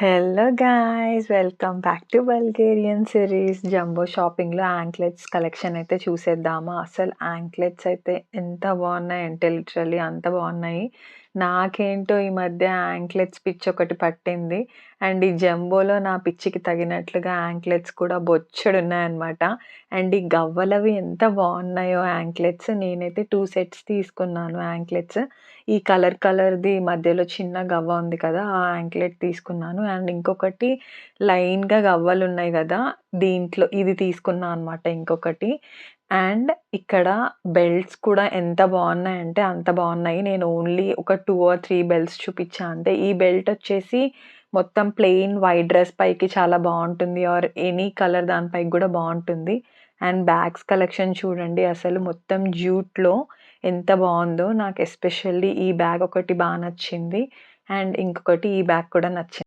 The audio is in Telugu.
Hello guys! Welcome back to Bulgarian series. Jumbo షాపింగ్‌లో యాంక్లెట్స్ కలెక్షన్ అయితే చూసేద్దామా? అసలు యాంక్లెట్స్ అయితే ఎంత బాగున్నాయంటే లిటరల్లీ అంత బాగున్నాయి. నాకేంటో ఈ మధ్య యాంక్లెట్స్ పిచ్చి ఒకటి పట్టింది. అండ్ ఈ జంబోలో నా పిచ్చికి తగినట్లుగా యాంక్లెట్స్ కూడా బొచ్చెడున్నాయన్నమాట. అండ్ ఈ గవ్వలవి ఎంత బాగున్నాయో యాంక్లెట్స్. నేనైతే 2 సెట్స్ తీసుకున్నాను యాంక్లెట్స్. ఈ కలర్‌ది మధ్యలో చిన్న గవ్వ ఉంది కదా! ఆ యాంక్లెట్ తీసుకున్నాను. అండ్ ఇంకొకటి లైన్‌గా గవ్వలున్నాయి గదా! దీంట్లో ఇది తీసుకున్నా అనమాట ఇంకొకటి. అండ్ ఇక్కడ బెల్ట్స్ కూడా ఎంత బావున్నాయంటే అంత బావున్నాయి. నేను ఓన్లీ ఒక 2 ఆర్ 3 బెల్ట్స్ చూపిచ్చా అంతే. ఈ బెల్ట్ వచ్చేసి మొత్తం ప్లెయిన్ వైట్ డ్రెస్ పైకి చాలా బావుంటుంది. ఆర్ ఎనీ కలర్ దాని పైకి గూడా బావుంటుంది. అండ్ బ్యాగ్స్ కలెక్షన్ చూడండి అసలు మొత్తం జ్యూట్‌లో ఎంత బావుందో. నాకు ఎస్పెషల్లీ ఈ బ్యాగ్ ఒకటి బా నచ్చింది. అండ్ ఇంకొకటి ఈ బ్యాగ్ కూడా నచ్చింది.